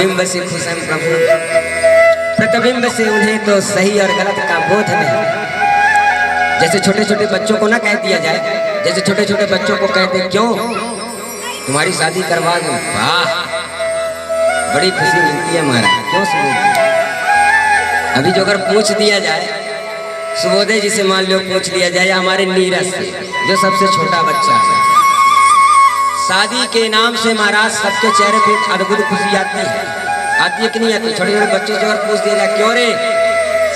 बिंब से खुशन प्रभु, प्रतिबिंब से उन्हें तो सही और गलत का बोध नहीं। जैसे छोटे छोटे बच्चों को ना कह दिया जाए, जैसे छोटे छोटे बच्चों को कहते क्यों तुम्हारी शादी करवा दूं, वाह बड़ी खुशी मिलती है महाराज, क्यों सुनिए। अभी जो अगर पूछ दिया जाए, सुबोधे जी से मान लो पूछ लिया जाए, हमारे नीरज से जो सबसे छोटा बच्चा है, शादी के नाम से महाराज सबके चेहरे पे अद्भुत खुशी आती है कि नहीं आती। छोटे छोटे बच्चों से अगर पूछ दिया जाए क्यों रे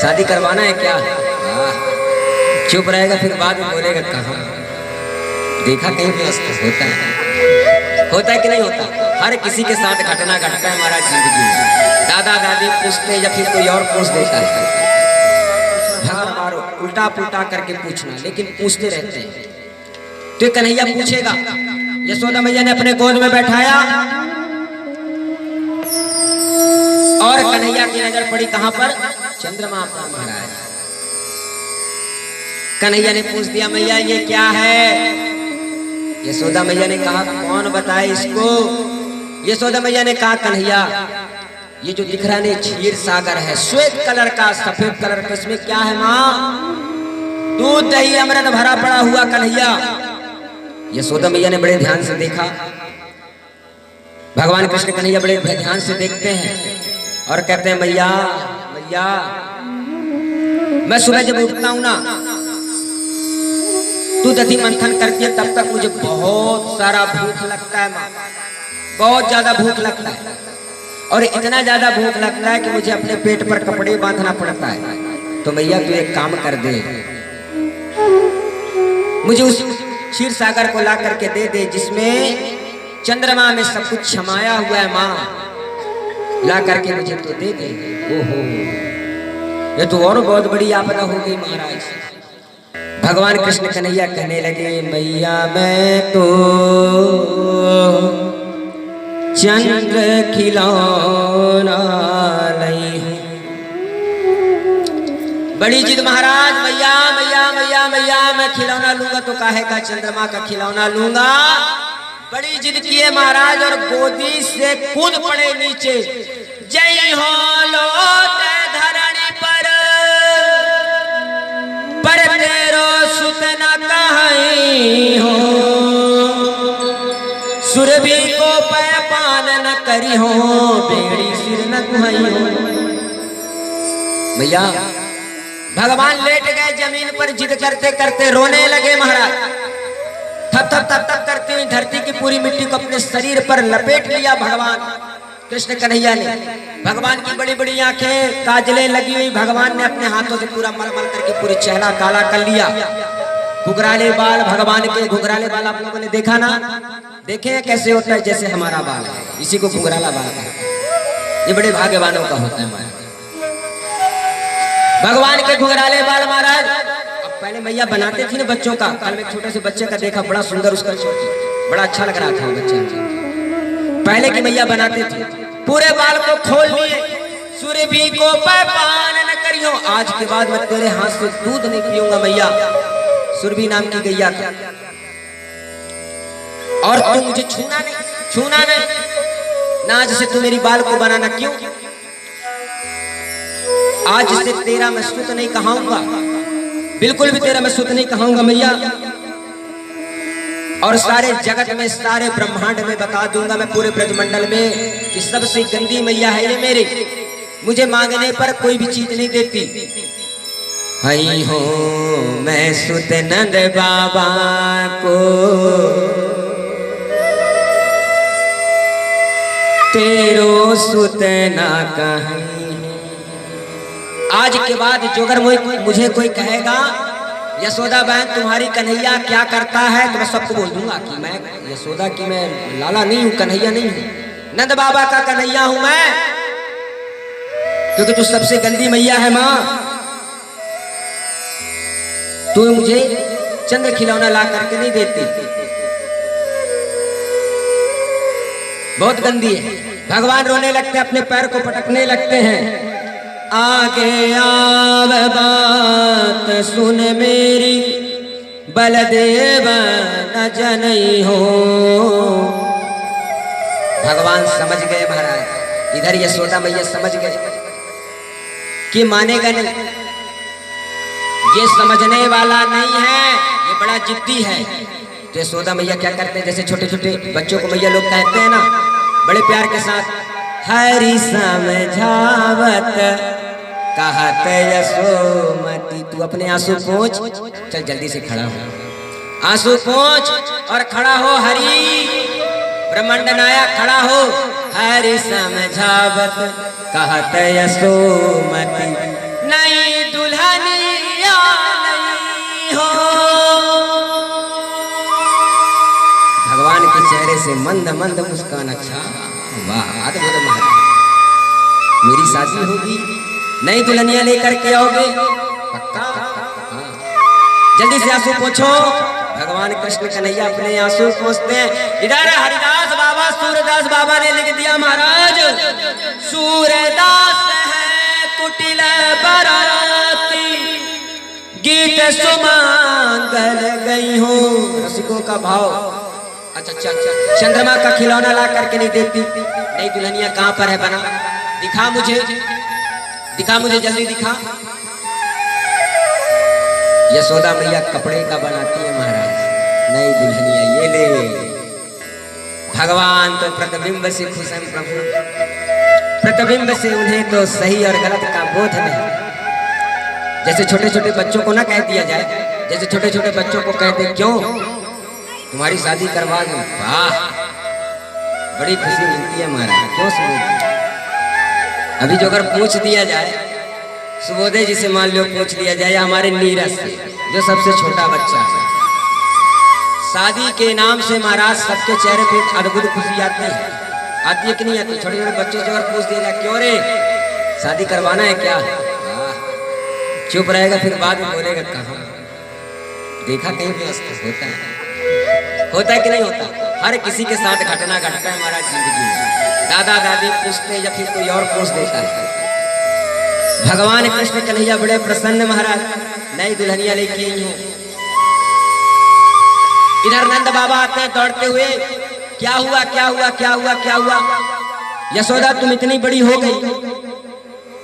शादी करवाना है क्या, चुप रहेगा, फिर बाद में बोलेगा कहाँ देखा कहीं भी होता है कि नहीं होता। हर किसी के साथ घटना घटता है महाराज जिंदगी में। दादा दादी पूछते या फिर कोई और पूछ देता है, मारो उल्टा पुल्टा करके पूछना, लेकिन पूछते रहते हैं। तो कन्हैया पूछेगा, यशोदा मैया ने अपने गोद में बैठाया और कन्हैया की नजर पड़ी कहां पर, चंद्रमा पर महाराज। कन्हैया ने पूछ दिया मैया ये क्या है। यशोदा मैया ने कहा कौन बताए इसको। यशोदा मैया ने कहा कन्हैया ये जो दिख रहा है क्षीर सागर है, श्वेत कलर का, सफेद कलर का, इसमें क्या है माँ, दूध दही अमृत भरा पड़ा हुआ कन्हैया। यशोदा मैया ने बड़े ध्यान से देखा, भगवान कृष्ण कन्हैया बड़े ध्यान से देखते हैं और कहते हैं मैया मैया मैं सुबह जब उठता हूं ना तू दधी मंथन करती है, तब तक मुझे बहुत सारा भूख लगता है माँ, बहुत ज्यादा भूख लगता है, और इतना ज्यादा भूख लगता है कि मुझे अपने पेट पर कपड़े बांधना पड़ता है। तो मैया तू एक काम कर दे, मुझे उस क्षीर सागर को ला करके दे दे जिसमें चंद्रमा में सब कुछ छमाया हुआ है माँ, ला करके मुझे तो दे दे। ओहो ये तो और बहुत बड़ी आपदा हो गई महाराज। भगवान कृष्ण कन्हैया कहने लगे मैया मैं तो चंद्र खिलौना नहीं हूं। बड़ी जिद महाराज, मैया मैया मैया मैया मैं खिलौना लूंगा तो काहे का चंद्रमा का खिलौना लूंगा। बड़ी जिद किए महाराज और गोदी से कूद पड़े नीचे। जय हो लोटे धरणी पर तेरो सुत न कहीं हो, सुरभि को पैपान न करी हो, बेड़ी सिर न कुहाई हो। भैया भगवान लेट गए जमीन पर, जिद करते करते रोने लगे महाराज। थप थप थप थप करते हुए धरती की पूरी मिट्टी को अपने शरीर पर लपेट लिया भगवान कृष्ण कन्हैया ने। भगवान की बड़ी बड़ी आंखें, काजलें लगी हुई, भगवान ने अपने हाथों से पूरा मलमल करके पूरी चेहरा काला कर लिया। घुघराले बाल भगवान के, घुघराले बाल आप लोगों ने देखा ना, देखे कैसे होता है, जैसे हमारा बाल है, इसी को घुघराला बाल है। ये बड़े भाग्यवानों का होता है महाराज, भगवान के घुघराले बाल महाराज। अब पहले मैया बनाते थी ना बच्चों का, कल में छोटे से बच्चे का देखा, बड़ा सुंदर उसका, बड़ा अच्छा लग रहा था वो बच्चा। पहले की मैया बनाते थे, पूरे बाल को खोल लिए, सुरभि को पैपान न करियो, आज के बाद मैं तेरे हाथ से दूध नहीं पीऊंगा मैया, सुरभि नाम की गैया का, और तू मुझे छूना नहीं, छूना नहीं ना, आज से तू मेरी बाल को बनाना। क्यों? आज से तेरा मैं सुत नहीं कहाऊंगा, बिल्कुल भी तेरा मैं सुत नहीं कहाऊंगा मैया, और सारे जगत में, सारे ब्रह्मांड में बता दूंगा मैं, पूरे ब्रजमंडल में, कि सबसे गंदी मैया है ये मेरे, मुझे मांगने पर कोई भी चीज नहीं देती। हई हो मैं सुत नंद बाबा को तेरो सुत ना कहीं। आज के बाद जो अगर मुझे कोई कहेगा यशोदा बहन तुम्हारी कन्हैया क्या करता है, तो मैं सबको बोल दूंगा कि मैं यशोदा की मैं लाला नहीं हूं, कन्हैया नहीं हूं, नंद बाबा का कन्हैया हूं मैं, क्योंकि तू सबसे गंदी मैया है माँ। तू मुझे चंद्र खिलौना ला करके नहीं देती, बहुत गंदी है। भगवान रोने लगते, अपने पैर को पटकने लगते हैं। आगे आव बात सुन मेरी, बलदेव न जनई हो। भगवान समझ गए महाराज इधर यशोदा मैया समझ गए कि मानेगा नहीं, ये समझने वाला नहीं है, ये बड़ा जिद्दी है। तो यशोदा मैया क्या करते हैं, जैसे छोटे छोटे बच्चों को मैया लोग कहते हैं ना बड़े प्यार के साथ, हरि समझावत कहत यशोमती। तू अपने आंसू पोंछ, चल जल्दी से खड़ा हो, आंसू पोंछ और खड़ा हो। हरि ब्रह्मांड नायक खड़ा हो, हरि समझावत कहत यशोमती, नहीं दुल्हनिया नहीं हो। भगवान के चेहरे से मंद मंद मुस्कान। अच्छा वाह, अद्भुत महाराज, मेरी शादी होगी, नई दुल्हनिया लेकर के आओगे पक्का? हाँ। जल्दी से आंसू पोंछो। भगवान कृष्ण कन्हैया अपने आंसू पोंछते हैं। इधर हरिदास बाबा सूरदास बाबा ने लिख दिया महाराज, सूरदास है कुटिल बराती, गीत सुमंगल गई हो। रसिकों का भाव। अच्छा, चंद्रमा का खिलौना ला करके नहीं देती, नई दुल्हनिया कहाँ पर है बना? दिखा मुझे, दिखा मुझे, जल्दी दिखा। यशोदा मैया कपड़े का बनाती है महाराज, नई दुल्हनिया ये ले। भगवान तो प्रतिबिंब से खुश हैं प्रभु, प्रतिबिंब से उन्हें तो सही और गलत का बोध नहीं। जैसे छोटे छोटे बच्चों को ना कह दिया जाए, जैसे छोटे छोटे बच्चों को कहते क्यों तुम्हारी शादी करवा दूं, वाह बड़ी खुशी मिलती है महाराज। क्यों सुनोगे? अभी जो अगर पूछ दिया जाए, सुबोधे जी से मान लो पूछ लिया जाए, हमारे नीरज से जो सबसे छोटा बच्चा है, शादी के नाम से महाराज सबके चेहरे पे अद्भुत खुशी आती है कि नहीं आती? छोटे छोटे बच्चों से अगर पूछ दिया जाए क्यों रे शादी करवाना है क्या, चुप रहेगा, फिर बाद में बोलेगा कहाँ। देखा कहीं व्यवस्था होता है कि नहीं होता? हर किसी के साथ घटना घटता है महाराज जिंदगी में। दादा दादी पूछते या फिर कोई और पूछ देता है। भगवान कृष्ण कन्हैया बड़े प्रसन्न महाराज, नई दुल्हनिया लेके आई हूँ। इधर नंद बाबा आते हैं दौड़ते हुए, क्या हुआ क्या हुआ क्या हुआ क्या हुआ? यशोदा तुम इतनी बड़ी हो गई,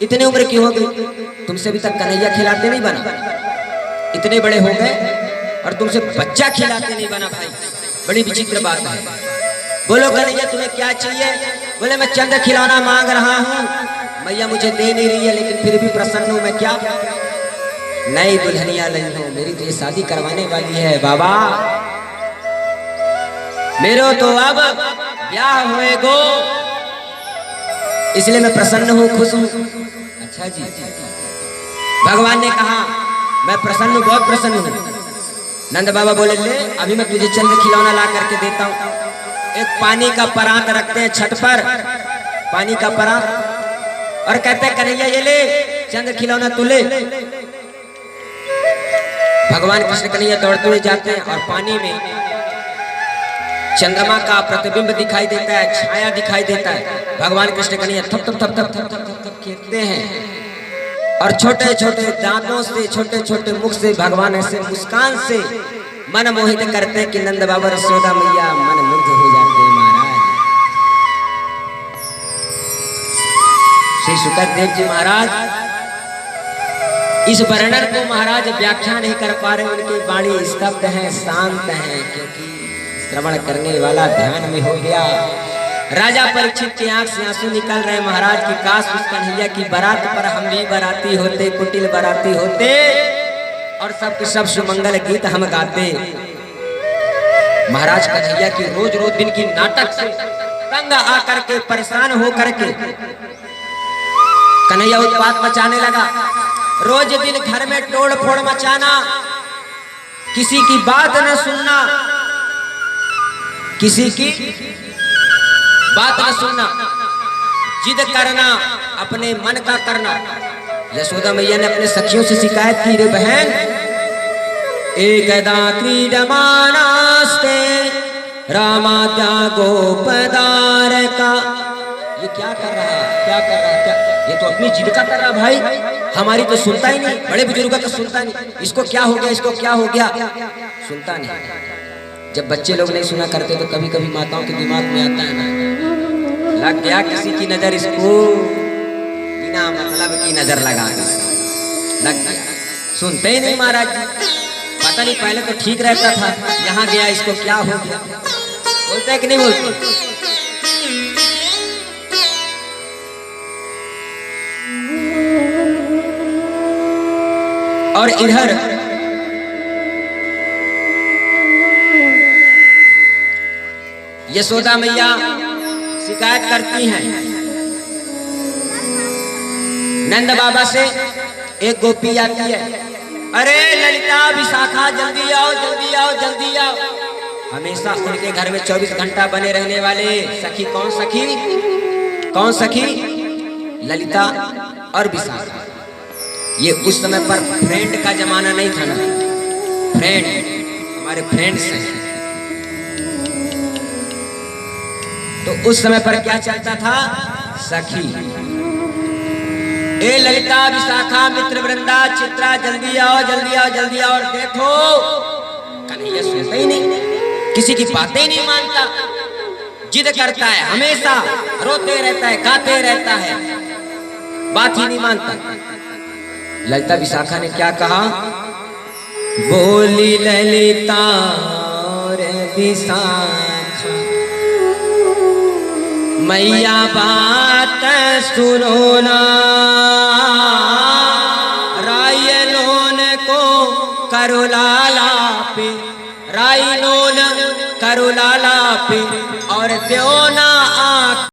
इतनी उम्र की हो गई, तुमसे अभी तक कन्हैया खिलाते नहीं बना, इतने बड़े हो गए और तुमसे बच्चा खिलाते नहीं बना भाई, बड़ी विचित्र बात है। बोलो कन्हैया तुम्हें क्या चाहिए? बोले मैं चंद्र खिलौना मांग रहा हूँ, मैया मुझे दे नहीं रही है लेकिन फिर भी प्रसन्न हूँ। मैं क्या नई दुल्हनिया लाई हूँ, मेरी तो ये शादी करवाने वाली है बाबा, मेरो तो अब ब्याह होएगो, इसलिए मैं प्रसन्न हूँ, खुश हूँ। अच्छा जी, भगवान ने कहा मैं प्रसन्न हूँ, बहुत प्रसन्न हूँ। नंद बाबा बोले ले अभी मैं तुझे चंद्र खिलौना ला करके देता हूँ। एक पानी का परात रखते हैं छत पर, पानी का परात, और कहते हैं कन्हैया ये ले चंद्र खिलौना तू ले। भगवान कृष्ण कन्हैया दौड़ते हुए जाते हैं और पानी में चंद्रमा का प्रतिबिंब दिखाई देता है, छाया दिखाई देता है। भगवान कृष्ण कन्हैया थप थप थप थप थप थप थप खेलते हैं और छोटे छोटे दांतों से, छोटे छोटे मुख से भगवान ऐसे मुस्कान से मन मोहित करते हैं कि नंद बाबा यशोदा मैया मन मुग्ध हो जाते हैं महाराज। श्री सुखदेव जी महाराज इस वर्णन को महाराज व्याख्या नहीं कर पा रहे, उनकी वाणी स्तब्ध है, शांत है, क्योंकि श्रवण करने वाला ध्यान में हो गया। राजा परीक्षित की आंख से आंसू निकल रहे महाराज की काश उस कन्हैया की बारात पर हम भी बाराती होते, कुटिल बाराती होते और सबके सब सुमंगल गीत हम गाते। महाराज कन्हैया की रोज रोज दिन की नाटक से तंग आकर के, परेशान हो करके कन्हैया उत्पात मचाने लगा। रोज दिन घर में तोड़ फोड़ मचाना, किसी की बात न सुनना, किसी की बात न सुनना, जिद करना, अपने मन का करना। यशोदा मैया ने अपने सखियों से शिकायत की, रे बहन एकदा क्रीडमानास्ते रामाद्या गोपदार का, ये क्या कर रहा है, क्या कर रहा है, क्या ये तो अपनी जिद का कर रहा भाई, हमारी तो सुनता ही नहीं, बड़े बुजुर्गों का सुनता नहीं, इसको क्या हो गया, इसको क्या हो गया, सुनता नहीं। जब बच्चे लोग नहीं सुना करते तो कभी कभी माताओं के दिमाग में आता है ना, लग गया किसी की नजर, इसको बिना मतलब की नजर लगा दी, लग गया। सुनते ही नहीं महाराज जी, पता नहीं पहले तो ठीक रहता था, यहाँ गया इसको क्या हो गया। बोलते कि नहीं बोलते? और इधर यशोदा मैया शिकायत करती हैं नंद बाबा से। एक गोपी आती है, अरे ललिता विशाखा जल्दी आओ जल्दी आओ जल्दी आओ। हमेशा उनके घर में 24 घंटा बने रहने वाले सखी, कौन सखी? कौन सखी? ललिता और विशाखा। ये उस समय पर फ्रेंड का जमाना नहीं था ना, फ्रेंड हमारे फ्रेंड्स हैं। तो उस समय पर क्या चलता था? सखी। ए ललिता विशाखा मित्र वृंदा चित्रा जल्दी आओ जल्दी आओ जल्दी आओ। और देखो कन्हैया सुनता ही नहीं, किसी की बातें नहीं मानता, जिद करता है, हमेशा रोते रहता है, गाते रहता है, बात ही नहीं मानता। ललिता विशाखा ने क्या कहा? बोली ललिता और विशाखा, मैया बात सुनो ना, रायनोन को करो लाला पे, रायनोन करो लाला पे, और देओ ना